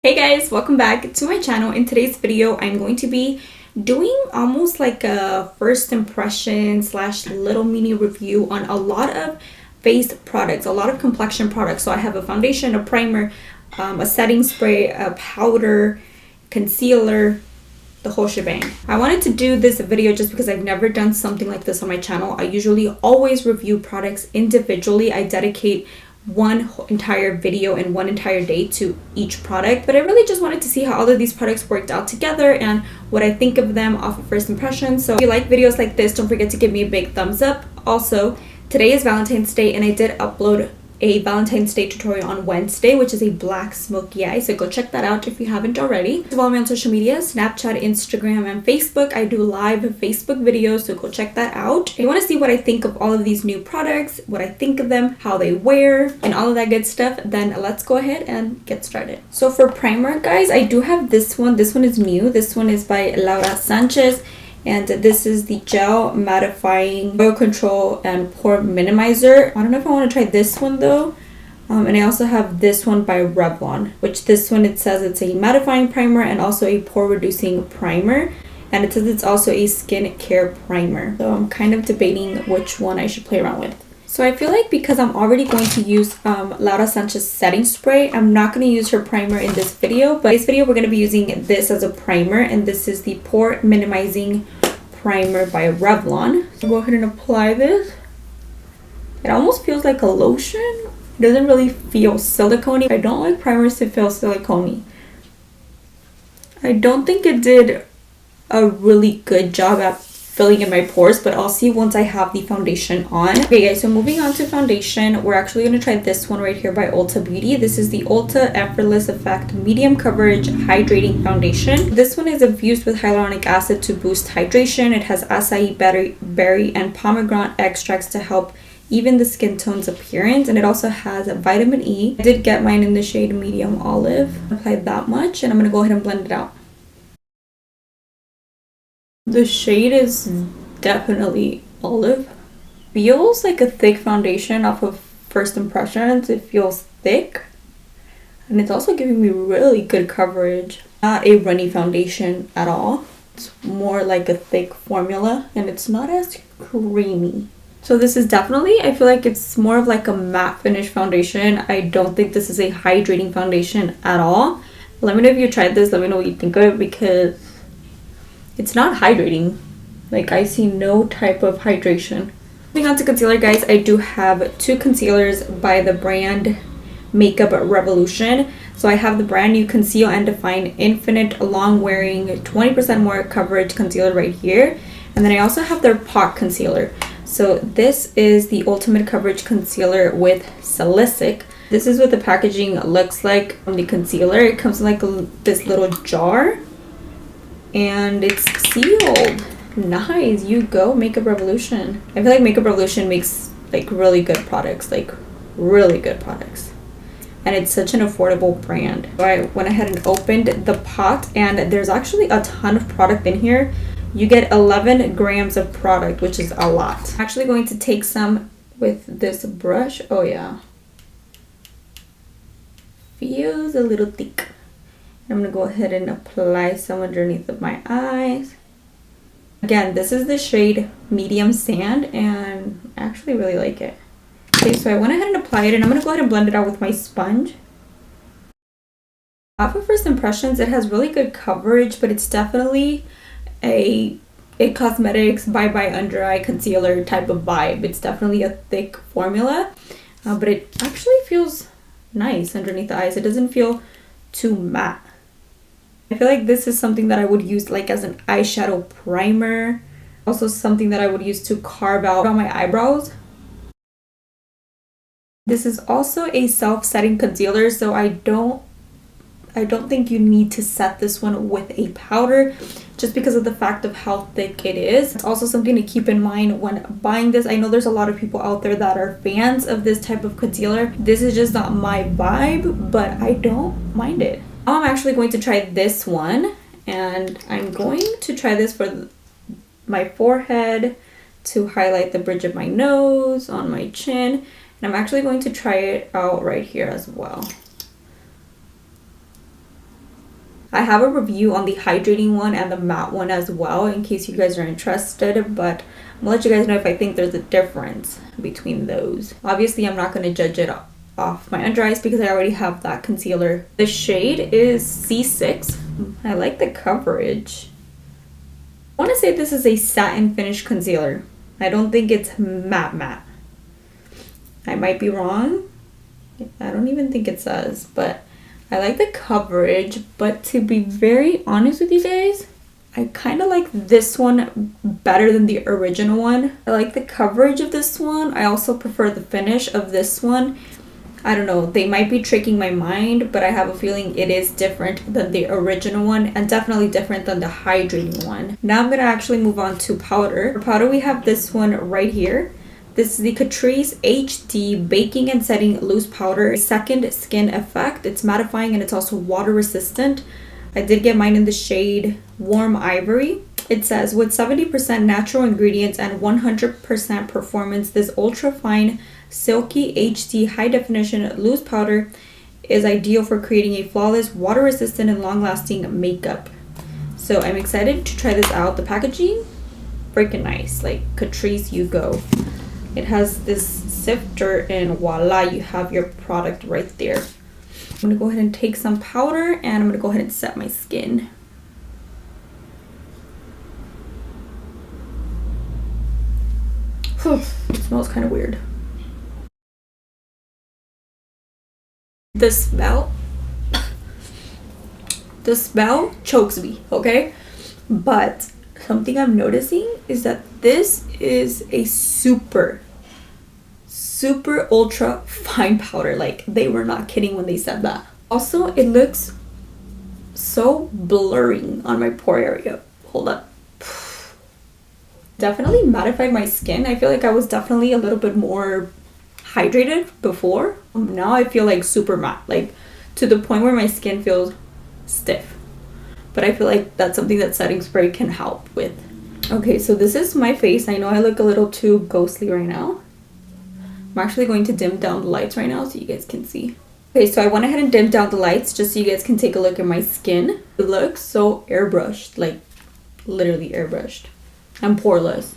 Hey guys, welcome back to my channel. In today's video, I'm going to be doing almost like a first impression slash little mini review on a lot of face products, a lot of complexion products. So I have a foundation, a primer, a setting spray, a powder, concealer, the whole shebang. I wanted to do this video just because I've never done something like this on my channel. I usually always review products individually. I dedicate one entire video and one entire day to each product, but I really just wanted to see how all of these products worked out together and what I think of them off of first impression. So if you like videos like this, don't forget to give me a big thumbs up. Also, today is Valentine's Day and I did upload a Valentine's Day tutorial on Wednesday, which is a black smoky eye, so go check that out if you haven't already. Follow me on social media, Snapchat, Instagram, and Facebook. I do live Facebook videos, so go check that out. If you want to see what I think of all of these new products, what I think of them, how they wear, and all of that good stuff, then let's go ahead and get started. So for primer, guys, I do have this one. This one is new. This one is by Laura Sanchez. And this is the Gel Mattifying Oil Control and Pore Minimizer. I don't know if I want to try this one though. And I also have this one by Revlon, which this one, it says it's a mattifying primer and also a pore reducing primer. And it says it's also a skin care primer. So I'm kind of debating which one I should play around with. So I feel like because I'm already going to use Laura Sanchez setting spray, I'm not going to use her primer in this video. But in this video, we're going to be using this as a primer. And this is the Pore Minimizing Primer by Revlon. So go ahead and apply this. It almost feels like a lotion. It doesn't really feel silicone-y. I don't like primers to feel silicone-y. I don't think it did a really good job at filling in my pores, but I'll see once I have the foundation on. Okay guys, so moving on to foundation, we're actually going to try this one right here by Ulta Beauty. This is the Ulta Effortless Effect Medium Coverage Hydrating Foundation. This one is infused with hyaluronic acid to boost hydration. It has acai berry and pomegranate extracts to help even the skin tone's appearance, and it also has vitamin E. I did get mine in the shade medium olive. Applied that much, and I'm going to go ahead and blend it out. The shade is definitely olive. Feels like a thick foundation off of first impressions. It feels thick. And it's also giving me really good coverage. Not a runny foundation at all. It's more like a thick formula and it's not as creamy. So this is definitely, I feel like it's more of like a matte finish foundation. I don't think this is a hydrating foundation at all. Let me know if you tried this. Let me know what you think of it because it's not hydrating. Like, I see no type of hydration. Moving on to concealer, guys, I do have two concealers by the brand Makeup Revolution. So I have the brand new Conceal and Define Infinite Long Wearing 20% more coverage concealer right here. And then I also have their pot concealer. So this is the ultimate coverage concealer with Silicic. This is what the packaging looks like on the concealer. It comes in like this little jar. And it's sealed. Nice. You go, Makeup Revolution. I feel like Makeup Revolution makes like really good products, like really good products, and it's such an affordable brand. So I went ahead and opened the pot, and there's actually a ton of product in here. You get 11 grams of product, which is a lot. I'm actually going to take some with this brush. Oh yeah, feels a little thick. I'm going to go ahead and apply some underneath of my eyes. Again, this is the shade Medium Sand, and I actually really like it. Okay, so I went ahead and applied it, and I'm going to go ahead and blend it out with my sponge. Off of first impressions, it has really good coverage, but it's definitely a cosmetics bye-bye under eye concealer type of vibe. It's definitely a thick formula, but it actually feels nice underneath the eyes. It doesn't feel too matte. I feel like this is something that I would use like as an eyeshadow primer. Also something that I would use to carve out on my eyebrows. This is also a self-setting concealer, so I don't think you need to set this one with a powder just because of the fact of how thick it is. It's also something to keep in mind when buying this. I know there's a lot of people out there that are fans of this type of concealer. This is just not my vibe, but I don't mind it. I'm actually going to try this one, and I'm going to try this for my forehead to highlight the bridge of my nose, on my chin, and I'm actually going to try it out right here as well. I have a review on the hydrating one and the matte one as well in case you guys are interested, but I'm gonna let you guys know if I think there's a difference between those. Obviously, I'm not gonna judge it off my under eyes because I already have that concealer. The shade is C6. I like the coverage. I want to say this is a satin finish concealer. I don't think it's matte. I might be wrong. I don't even think it says, but I like the coverage. But to be very honest with you guys, I kind of like this one better than the original one. I like the coverage of this one. I also prefer the finish of this one. I don't know, they might be tricking my mind, but I have a feeling it is different than the original one and definitely different than the hydrating one. Now I'm going to actually move on to powder. For powder, we have this one right here. This is the Catrice HD Baking and Setting Loose Powder. Second Skin Effect. It's mattifying and it's also water resistant. I did get mine in the shade Warm Ivory. It says, with 70% natural ingredients and 100% performance, this ultra fine silky HD high definition loose powder is ideal for creating a flawless, water resistant and long lasting makeup. So I'm excited to try this out. The packaging, freaking nice. Like Catrice, you go. It has this sifter and voila, you have your product right there. I'm gonna go ahead and take some powder and I'm gonna go ahead and set my skin. Whew, it smells kind of weird. The smell chokes me, okay? But something I'm noticing is that this is a super ultra fine powder. Like, they were not kidding when they said that. Also, it looks so blurring on my pore area. Hold up. Definitely mattified my skin. I feel like I was definitely a little bit more hydrated before. Now I feel like super matte, like to the point where my skin feels stiff. But I feel like that's something that setting spray can help with. Okay, so this is my face. I know I look a little too ghostly right now. I'm actually going to dim down the lights right now so you guys can see. Okay, so I went ahead and dimmed down the lights just so you guys can take a look at my skin. It looks so airbrushed, like literally airbrushed. And poreless.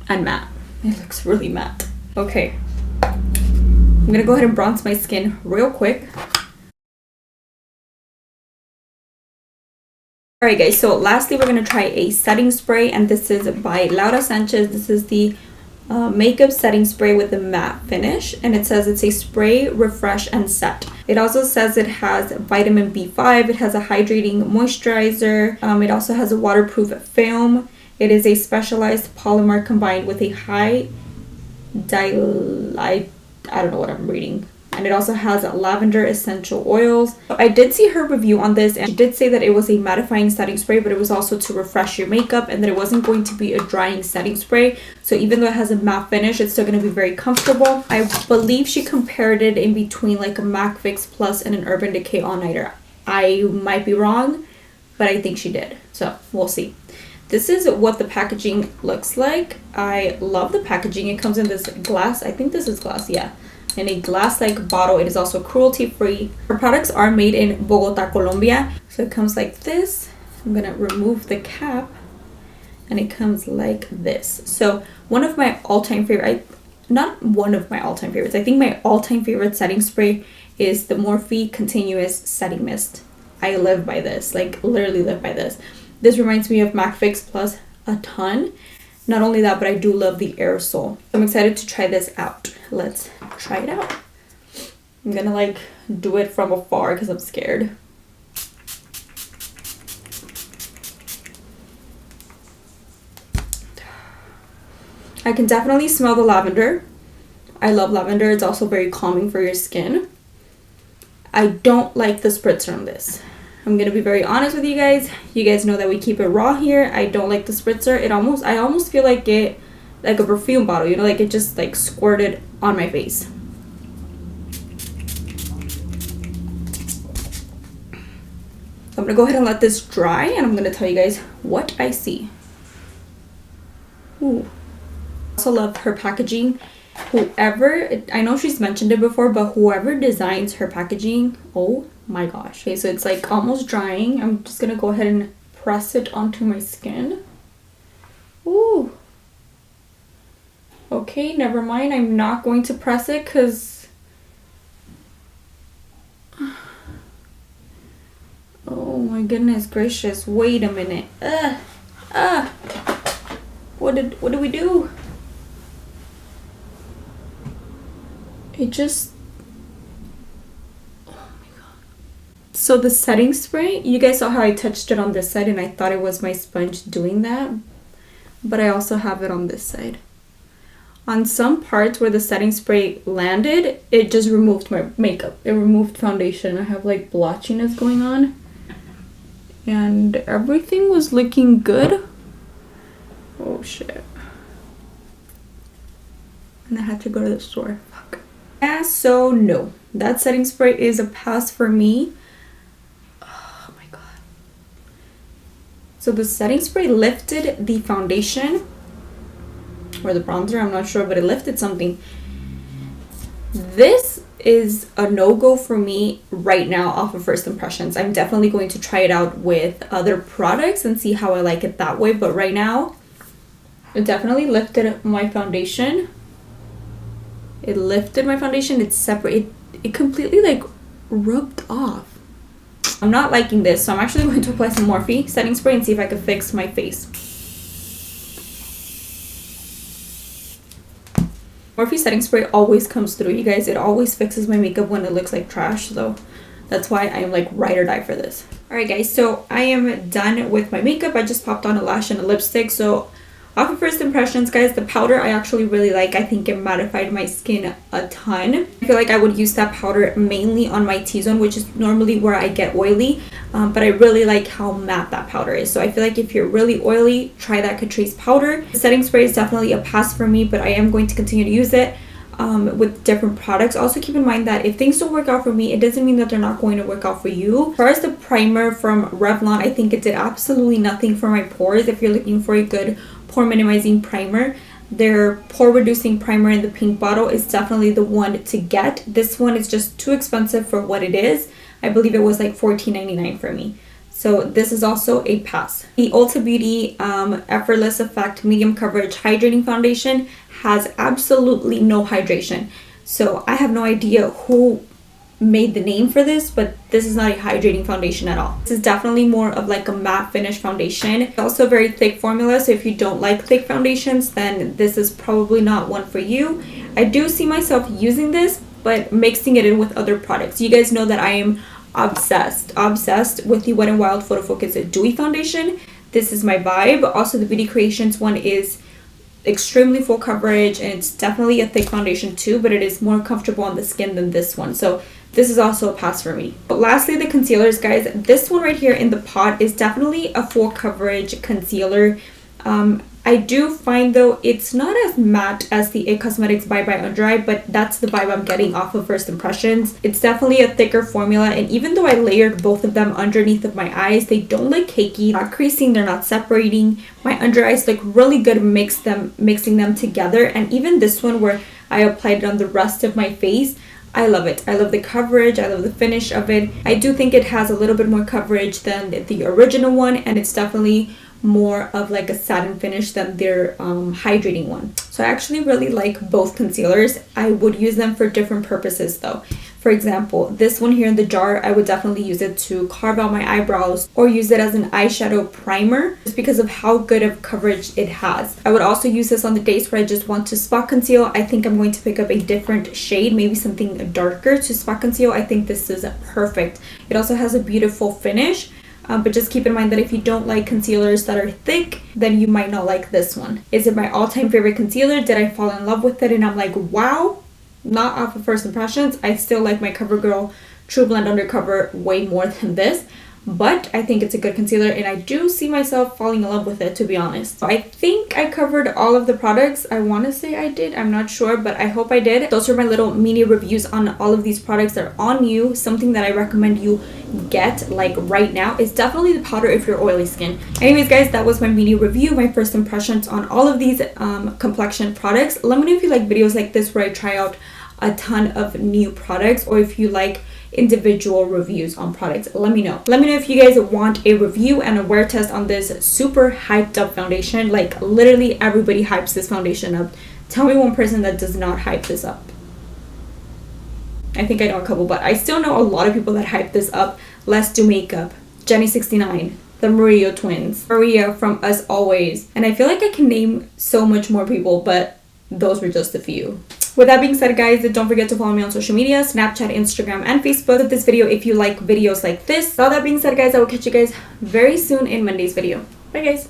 And matte. It looks really matte. Okay. I'm gonna go ahead and bronze my skin real quick. Alright guys, so lastly we're gonna try a setting spray, and this is by Laura Sanchez. This is the makeup setting spray with a matte finish, and it says it's a spray, refresh, and set. It also says it has vitamin B5, it has a hydrating moisturizer, it also has a waterproof film. It is a specialized polymer combined with a high I don't know what I'm reading. And it also has lavender essential oils. I did see her review on this, and she did say that it was a mattifying setting spray, but it was also to refresh your makeup, and that it wasn't going to be a drying setting spray. So even though it has a matte finish, it's still going to be very comfortable. I believe she compared it in between like a MAC Fix Plus and an Urban Decay All Nighter. I might be wrong, but I think she did. So we'll see. This is what the packaging looks like. I love the packaging. It comes in this glass. I think this is glass, yeah. In a glass-like bottle. It is also cruelty-free. Our products are made in Bogota, Colombia. So it comes like this. I'm gonna remove the cap, and it comes like this. So one of my all-time favorite, not one of my all-time favorites, I think my all-time favorite setting spray is the Morphe Continuous Setting Mist. I live by this, like literally live by this. This reminds me of MAC Fix Plus a ton. Not only that, but I do love the aerosol. I'm excited to try this out. Let's try it out. I'm gonna like do it from afar because I'm scared. I can definitely smell the lavender. I love lavender. It's also very calming for your skin. I don't like the spritzer on this. I'm gonna be very honest with you guys. You guys know that we keep it raw here. I don't like the spritzer. I almost feel like it, like a perfume bottle, you know, like it just like squirted on my face. So I'm gonna go ahead and let this dry, and I'm gonna tell you guys what I see. Ooh. I also love her packaging. Whoever, I know she's mentioned it before, but whoever designs her packaging, oh my gosh. Okay, so it's like almost drying. I'm just gonna go ahead and press it onto my skin. Ooh. Okay, never mind. I'm not going to press it because... oh my goodness gracious. Wait a minute. What did we do? It just... oh my god. So the setting spray, you guys saw how I touched it on this side and I thought it was my sponge doing that. But I also have it on this side. On some parts where the setting spray landed, it just removed my makeup. It removed foundation. I have like blotchiness going on. And everything was looking good. Oh shit. And I had to go to the store. Fuck. Yeah, so no. That setting spray is a pass for me. Oh my god. So the setting spray lifted the foundation. Or the bronzer, I'm not sure, but it lifted something. This is a no-go for me right now off of first impressions. I'm definitely going to try it out with other products and see how I like it that way, but right now it definitely lifted my foundation. It lifted my foundation. It's separate. It completely like rubbed off. I'm not liking this, so I'm actually going to apply some Morphe setting spray and see if I can fix my face. Morphe setting spray always comes through, you guys. It always fixes my makeup when it looks like trash, so that's why I'm like ride or die for this. Alright guys, so I am done with my makeup. I just popped on a lash and a lipstick. So off of first impressions, guys, the powder I actually really like. I think it mattified my skin a ton. I feel like I would use that powder mainly on my T-zone, which is normally where I get oily. But I really like how matte that powder is. So I feel like if you're really oily, try that Catrice powder. The setting spray is definitely a pass for me, but I am going to continue to use it with different products. Also keep in mind that if things don't work out for me, it doesn't mean that they're not going to work out for you. As far as the primer from Revlon, I think it did absolutely nothing for my pores. If you're looking for a good pore minimizing primer, their pore reducing primer in the pink bottle is definitely the one to get. This one is just too expensive for what it is. I believe it was like $14.99 for me. So this is also a pass. The Ulta Beauty Effortless Effect Medium Coverage Hydrating Foundation has absolutely no hydration. So I have no idea who made the name for this, but this is not a hydrating foundation at all. This is definitely more of like a matte finish foundation. It's also a very thick formula, so if you don't like thick foundations, then this is probably not one for you. I do see myself using this, but mixing it in with other products. You guys know that I am obsessed with the Wet n Wild Photo Focus Dewy Foundation. This is my vibe. Also the Beauty Creations one is extremely full coverage, and it's definitely a thick foundation too, but it is more comfortable on the skin than this one. So this is also a pass for me. But lastly, the concealers, guys. This one right here in the pot is definitely a full coverage concealer. I do find though it's not as matte as the IT Cosmetics Bye Bye Under Eye, but that's the vibe I'm getting off of first impressions. It's definitely a thicker formula, and even though I layered both of them underneath of my eyes, they don't look cakey, not creasing, they're not separating. My under eyes look really good mixing them together, and even this one where I applied it on the rest of my face, I love it. I love the coverage. I love the finish of it. I do think it has a little bit more coverage than the original one, and it's definitely more of like a satin finish than their hydrating one. So I actually really like both concealers. I would use them for different purposes though. For example, this one here in the jar, I would definitely use it to carve out my eyebrows or use it as an eyeshadow primer just because of how good of coverage it has. I would also use this on the days where I just want to spot conceal. I think I'm going to pick up a different shade, maybe something darker to spot conceal. I think this is perfect. It also has a beautiful finish. But just keep in mind that if you don't like concealers that are thick, then you might not like this one. Is it my all-time favorite concealer? Did I fall in love with it and I'm like, wow? Not off of first impressions. I still like my CoverGirl True Blend Undercover way more than this. But I think it's a good concealer, and I do see myself falling in love with it, to be honest. So I think I covered all of the products. I want to say I did. I'm not sure, but I hope I did. Those are my little mini reviews on all of these products that are on you. Something that I recommend you get like right now is definitely the powder if you're oily skin. Anyways, guys, that was my mini review, my first impressions on all of these complexion products. Let me know if you like videos like this where I try out a ton of new products, or if you like individual reviews on products. Let me know if you guys want a review and a wear test on this super hyped up foundation. Like literally everybody hypes this foundation up. Tell me one person that does not hype this up. I think I know a couple, but I still know a lot of people that hype this up. Let's Do Makeup, Jenny69, the Murillo twins, Maria from Us Always, and I feel like I can name so much more people, but those were just a few. With that being said, guys, don't forget to follow me on social media, Snapchat, Instagram, and Facebook with this video if you like videos like this. With all that being said, guys, I will catch you guys very soon in Monday's video. Bye, guys.